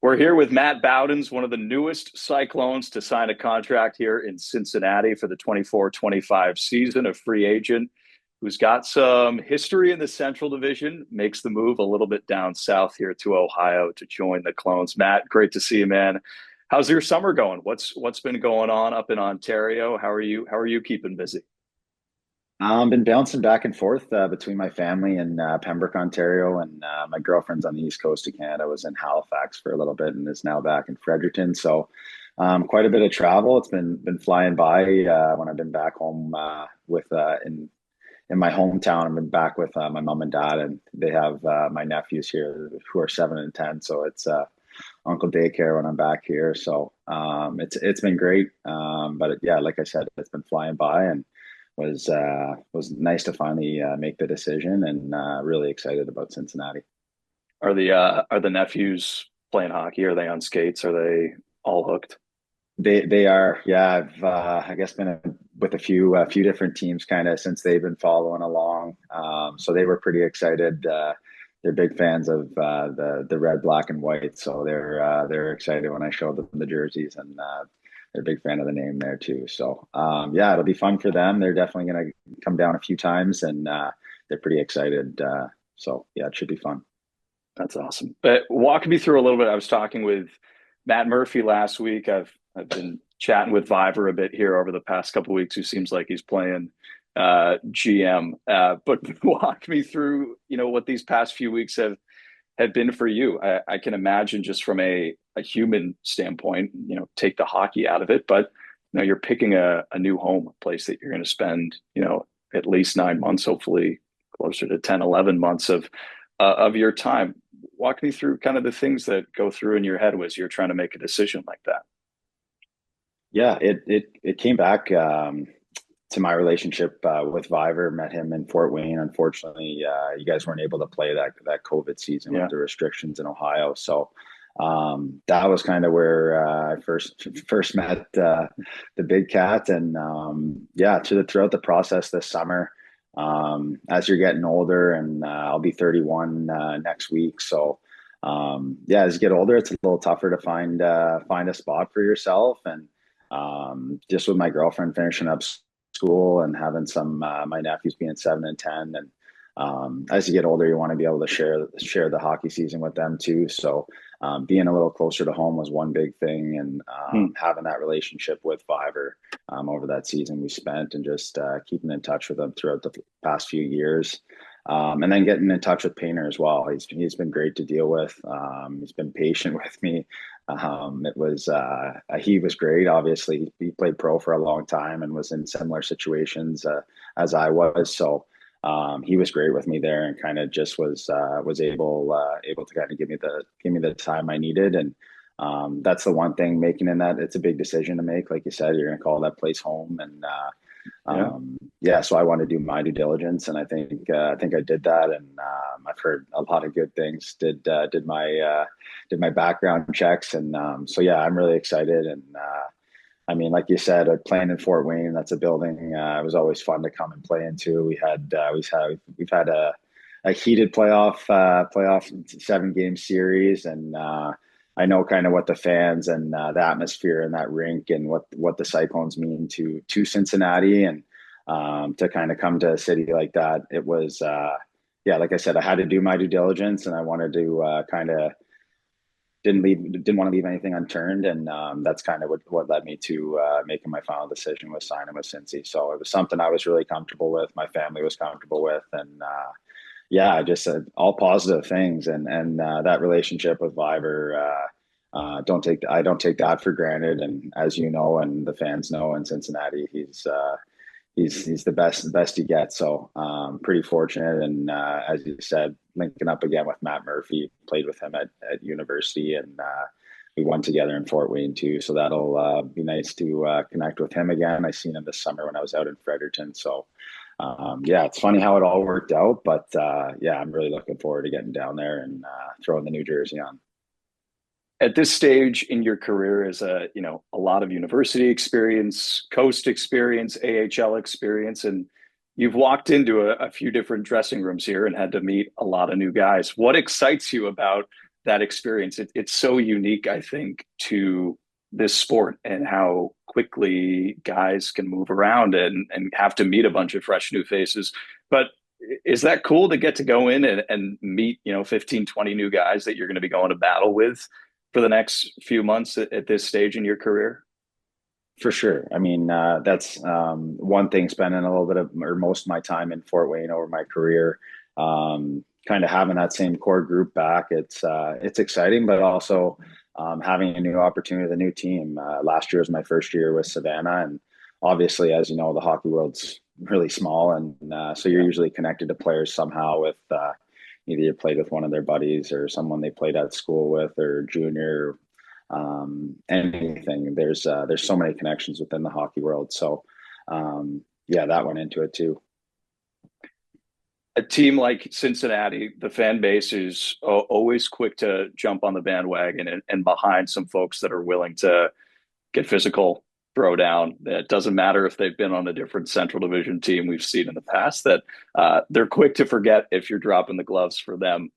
We're here with Matt Boudens, one of the newest Cyclones to sign a contract here in Cincinnati for the 24-25 season, a free agent who's got some history in the Central Division, makes the move a little bit down south here to Ohio to join the Clones. Matt, great to see you, man. How's your summer going? What's been going on up in Ontario? How are you keeping busy? Been bouncing back and forth between my family and Pembroke, Ontario, and my girlfriend's on the east coast of Canada. Was in Halifax for a little bit and is now back in Fredericton. So, quite a bit of travel. It's been flying by when I've been back home with in my hometown. I've been back with my mom and dad, and they have my nephews here who are 7 and 10. So it's Uncle Daycare when I'm back here. So it's been great. Yeah, like I said, it's been flying by and was nice to finally make the decision and really excited about Cincinnati. Are the nephews playing hockey? Are they on skates? Are they all hooked? They are, yeah. I've I guess been with a few different teams kind of since they've been following along. So they were pretty excited. They're big fans of the red, black, and white. So they're excited when I showed them the jerseys, and they're a big fan of the name there too. So yeah, it'll be fun for them. They're definitely going to come down a few times, and they're pretty excited. So yeah, it should be fun. That's awesome. But walk me through a little bit. I was talking with Matt Murphy last week. I've been chatting with Viver a bit here over the past couple of weeks, who seems like he's playing GM. But walk me through, what these past few weeks have been for you. I can imagine just from a human standpoint, take the hockey out of it, but you're picking a new home, a place that you're going to spend, at least 9 months, hopefully closer to 10, 11 months of your time. Walk me through kind of the things that go through in your head as you're trying to make a decision like that. Yeah, it came back to my relationship with Viver. Met him in Fort Wayne. Unfortunately, you guys weren't able to play that COVID season Yeah. with the restrictions in Ohio. So that was kind of where I first met the big cat, and yeah, throughout the process this summer, as you're getting older, and I'll be 31 next week, so yeah, as you get older, it's a little tougher to find a spot for yourself, and just with my girlfriend finishing up school and having some my nephews being 7 and 10, and as you get older, you want to be able to share the hockey season with them too. So being a little closer to home was one big thing, and Hmm. having that relationship with Viver over that season we spent, and just keeping in touch with them throughout the past few years. And then getting in touch with Painter as well. He's been great to deal with. He's been patient with me. It was he was great. Obviously, he played pro for a long time and was in similar situations as I was. So he was great with me there, and kind of just was able to kind of give me the time I needed. And that's the one thing, making in that it's a big decision to make. Like you said, you're going to call that place home, and Yeah. yeah, so I want to do my due diligence, and I think I did that, and I've heard a lot of good things. Did my background checks, and so yeah, I'm really excited. And I mean, like you said, playing in Fort Wayne, that's a building. It was always fun to come and play into. We've had a heated playoff 7 game series, and I know kind of what the fans and the atmosphere in that rink, and what the Cyclones mean to Cincinnati, and to kind of come to a city like that. It was yeah, like I said, I had to do my due diligence, and I wanted to kind of didn't want to leave anything unturned, and that's kind of what led me to making my final decision with signing with Cincy. So it was something I was really comfortable with, my family was comfortable with, and yeah, I just said all positive things, and that relationship with Viber. I don't take that for granted, and as you know, and the fans know in Cincinnati, he's the best you get. So pretty fortunate, and as you said, linking up again with Matt Murphy, played with him at university, and we won together in Fort Wayne too. So that'll be nice to connect with him again. I seen him this summer when I was out in Fredericton. So yeah, it's funny how it all worked out, but yeah, I'm really looking forward to getting down there and throwing the new jersey on. At this stage in your career, as a lot of university experience, coast experience, AHL experience, and you've walked into a few different dressing rooms here and had to meet a lot of new guys. What excites you about that experience. It's so unique, I think, to this sport and how quickly guys can move around and have to meet a bunch of fresh new faces. But is that cool to get to go in and meet, 15, 20 new guys that you're going to be going to battle with for the next few months at this stage in your career? For sure. I mean, that's one thing, spending a little bit of, or most of my time in Fort Wayne over my career, kind of having that same core group back. It's exciting, but also having a new opportunity with a new team. Last year was my first year with Savannah, and obviously, as you know, the hockey world's really small, and so you're Yeah. usually connected to players somehow with either you played with one of their buddies or someone they played at school with or junior, anything. There's so many connections within the hockey world. So yeah, that went into it too. A team like Cincinnati, the fan base is always quick to jump on the bandwagon and behind some folks that are willing to get physical, throw down. It doesn't matter if they've been on a different Central Division team. We've seen in the past that they're quick to forget if you're dropping the gloves for them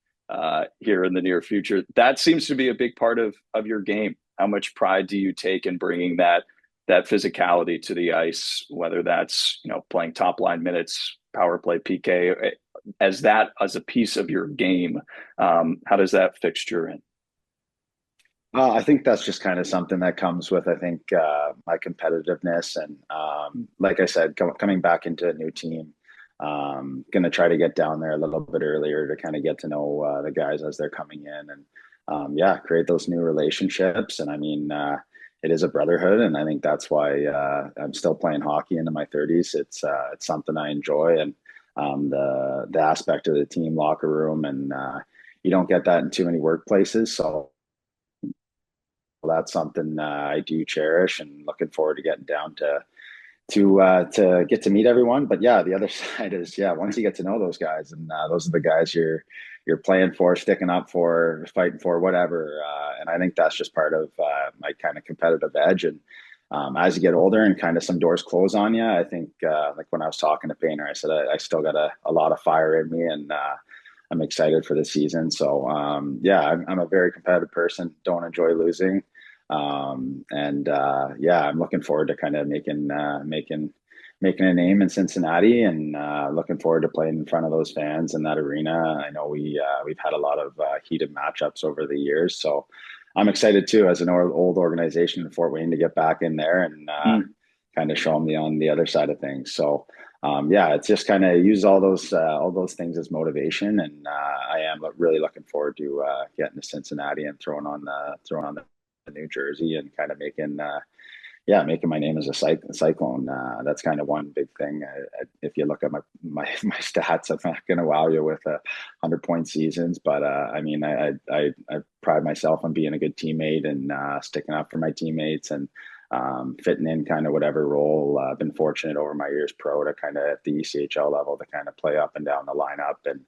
here in the near future. That seems to be a big part of your game. How much pride do you take in bringing that physicality to the ice, whether that's playing top line minutes, power play, PK, as a piece of your game? How does that fixture in? I think that's just kind of something that comes with, I think, my competitiveness. And like I said, coming back into a new team, going to try to get down there a little bit earlier to kind of get to know the guys as they're coming in and, yeah, create those new relationships. And I mean, it is a brotherhood. And I think that's why I'm still playing hockey into my 30s. It's something I enjoy. And the aspect of the team locker room. And you don't get that in too many workplaces. So, that's something I do cherish and looking forward to getting down to get to meet everyone. But yeah, the other side is, yeah, once you get to know those guys, and those are the guys you're playing for, sticking up for, fighting for, whatever. And I think that's just part of my kind of competitive edge. And as you get older and kind of some doors close on you, I think like when I was talking to Painter, I said I still got a lot of fire in me, and I'm excited for the season. So yeah, I'm a very competitive person. Don't enjoy losing. And yeah, I'm looking forward to kind of making a name in Cincinnati, and looking forward to playing in front of those fans in that arena. I know we've had a lot of heated matchups over the years, so I'm excited too, as an old organization in Fort Wayne, to get back in there and Mm. kind of show them on the other side of things. So yeah, it's just kind of use all those things as motivation, and I am really looking forward to getting to Cincinnati and throwing on the New Jersey and kind of making my name as a cyclone. That's kind of one big thing. If you look at my stats, I'm not going to wow you with 100-point seasons, but I mean, I pride myself on being a good teammate and sticking up for my teammates and fitting in kind of whatever role. I've been fortunate over my years pro to kind of at the ECHL level to kind of play up and down the lineup. And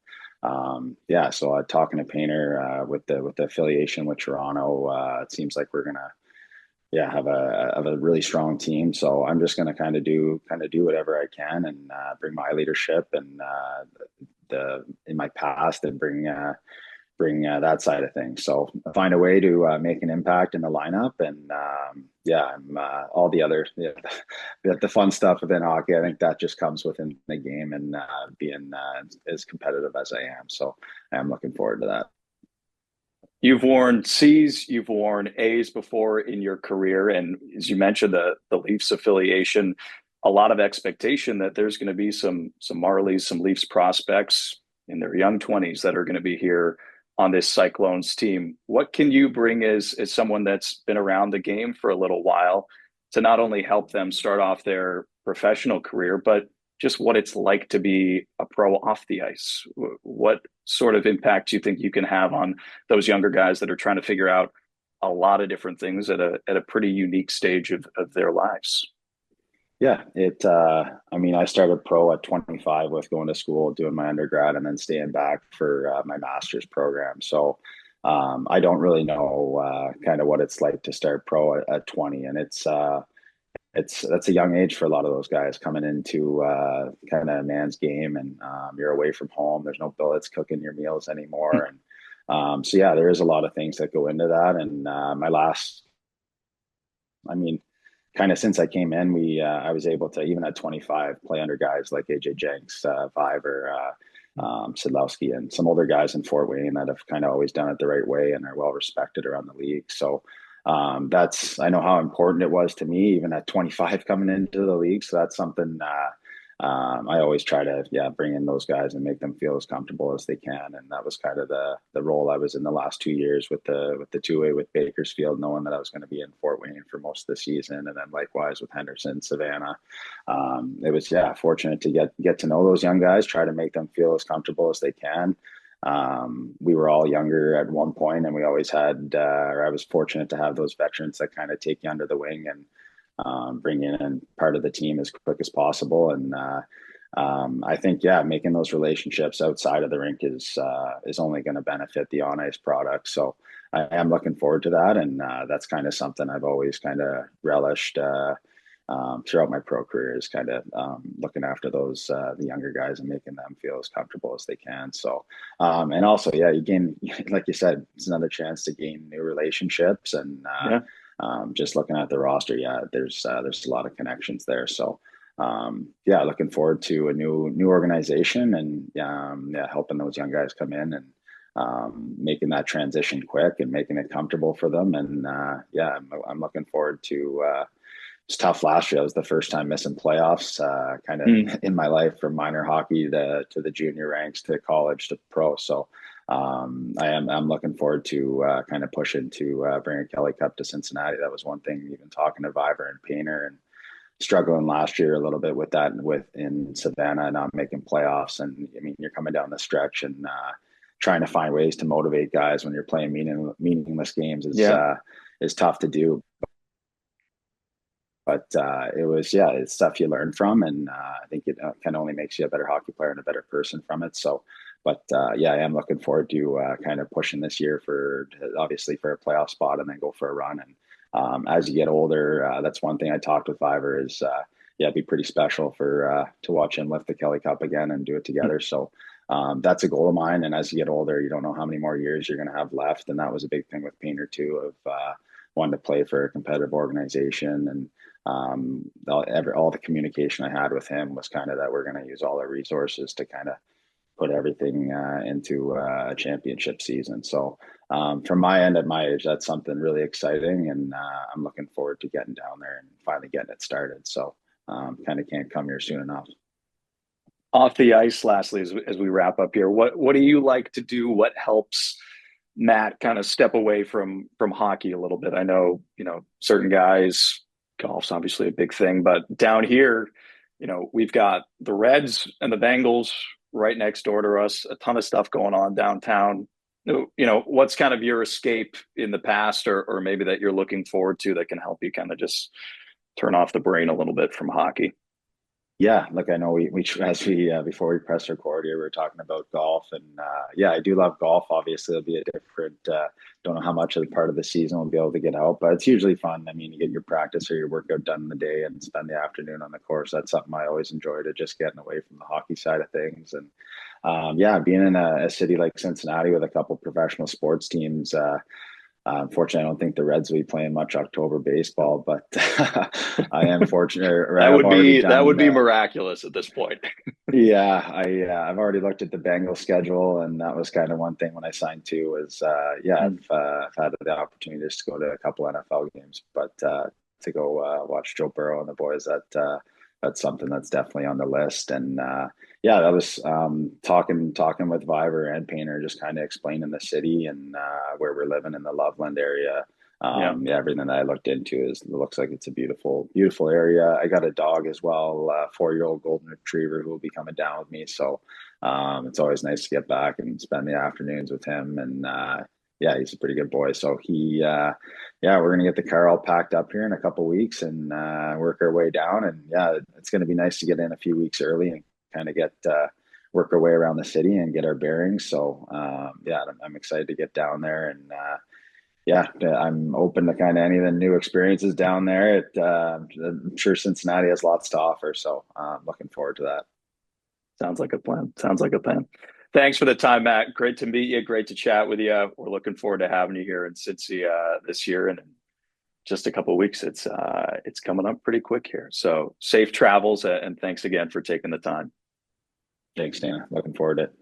yeah, so talking to Painter with the affiliation with Toronto, it seems like we're gonna, yeah, have a really strong team. So I'm just gonna kind of do whatever I can and bring my leadership and the in my past and bring that side of things. So find a way to make an impact in the lineup, and yeah, I'm all the other, yeah, the fun stuff within hockey. I think that just comes within the game and being as competitive as I am. So I'm looking forward to that. You've worn C's, you've worn A's before in your career, and as you mentioned, the Leafs affiliation, a lot of expectation that there's going to be some Marlies, some Leafs prospects in their young 20s that are going to be here on this Cyclones team. What can you bring as someone that's been around the game for a little while to not only help them start off their professional career, but just what it's like to be a pro off the ice? What sort of impact do you think you can have on those younger guys that are trying to figure out a lot of different things at a pretty unique stage of their lives? Yeah, I mean, I started pro at 25 with going to school, doing my undergrad, and then staying back for my master's program. So I don't really know kind of what it's like to start pro at 20, and it's that's a young age for a lot of those guys coming into kind of a man's game, and you're away from home. There's no billets cooking your meals anymore, and So yeah, there is a lot of things that go into that. And my last, I mean, kind of since I came in, I was able to, even at 25, play under guys like AJ Jenks, Viver, Sidlowski, and some older guys in Fort Wayne that have kind of always done it the right way and are well respected around the league. So that's, I know how important it was to me even at 25 coming into the league. So that's something I always try to, yeah, bring in those guys and make them feel as comfortable as they can. And that was kind of the role I was in the last 2 years with the two way with Bakersfield, knowing that I was going to be in Fort Wayne for most of the season, and then likewise with Henderson, Savannah. It was, yeah, fortunate to get to know those young guys, try to make them feel as comfortable as they can. We were all younger at one point, and we always had, or I was fortunate to have those veterans that kind of take you under the wing and bring in part of the team as quick as possible. And I think, yeah, making those relationships outside of the rink is only going to benefit the on ice product. So I am looking forward to that, and that's kind of something I've always kind of relished. Throughout my pro career is kind of looking after those the younger guys and making them feel as comfortable as they can. So and also, yeah, you gain, like you said, it's another chance to gain new relationships. And Yeah. just looking at the roster, yeah, there's a lot of connections there. So yeah, looking forward to a new organization, and yeah, helping those young guys come in and making that transition quick and making it comfortable for them. And yeah, I'm looking forward to. It's tough last year. It was the first time missing playoffs, kind of Mm. in my life, from minor hockey to the junior ranks to college to pro. So I'm looking forward to kind of pushing to bring a Kelly Cup to Cincinnati. That was one thing, even talking to Viver and Painter, and struggling last year a little bit with that, with in Savannah not making playoffs. And I mean, you're coming down the stretch and trying to find ways to motivate guys when you're playing meaningless games Yeah. is tough to do. But it was, yeah, it's stuff you learn from, and I think it kind of only makes you a better hockey player and a better person from it. So, but yeah, I am looking forward to kind of pushing this year for, obviously, for a playoff spot, and then go for a run. And as you get older, that's one thing I talked with Viver is, yeah, it'd be pretty special for to watch him lift the Kelly Cup again and do it together. So that's a goal of mine. And as you get older, you don't know how many more years you're going to have left, and that was a big thing with Painter too, of wanting to play for a competitive organization. And all the communication I had with him was kind of that we're going to use all our resources to kind of put everything into a championship season. So from my end, at my age, that's something really exciting, and I'm looking forward to getting down there and finally getting it started. So kind of can't come here soon enough. Off the ice, lastly, as we wrap up here, what do you like to do? What helps Matt kind of step away from hockey a little bit? I know, certain guys, golf's obviously a big thing, but down here, we've got the Reds and the Bengals right next door to us, a ton of stuff going on downtown. What's kind of your escape in the past, or maybe that you're looking forward to, that can help you kind of just turn off the brain a little bit from hockey? Yeah, like I know we as we before we press record here, we were talking about golf, and yeah, I do love golf. Obviously, it'll be a different. Don't know how much of the part of the season we'll be able to get out, but it's usually fun. I mean, you get your practice or your workout done in the day and spend the afternoon on the course. That's something I always enjoy, to just getting away from the hockey side of things. And yeah, being in a city like Cincinnati with a couple professional sports teams. Unfortunately, I don't think the Reds will be playing much October baseball, but I am fortunate, or That I've would already be that would done. be miraculous at this point. Yeah, I've already looked at the Bengals schedule, and that was kind of one thing when I signed too. Was yeah, I've had the opportunity just to go to a couple NFL games, but to go watch Joe Burrow and the boys, that's something that's definitely on the list. And yeah, that was talking with Viver and Painter, just kind of explaining the city and where we're living in the Loveland area. Yeah. Yeah, everything that I looked into looks like it's a beautiful area. I got a dog as well, 4-year-old golden retriever, who will be coming down with me. So it's always nice to get back and spend the afternoons with him. And yeah, he's a pretty good boy. So yeah, we're gonna get the car all packed up here in a couple weeks and work our way down. And yeah, it's gonna be nice to get in a few weeks early and kind of get work our way around the city and get our bearings. So yeah, I'm excited to get down there. And yeah, I'm open to kind of any of the new experiences down there. I'm sure Cincinnati has lots to offer, so I'm looking forward to that. Sounds like a plan. Sounds like a plan. Thanks for the time, Matt. Great to meet you. Great to chat with you. We're looking forward to having you here in Cincy this year, and in just a couple of weeks. It's coming up pretty quick here. So safe travels, and thanks again for taking the time. Thanks, Dana. Looking forward to it.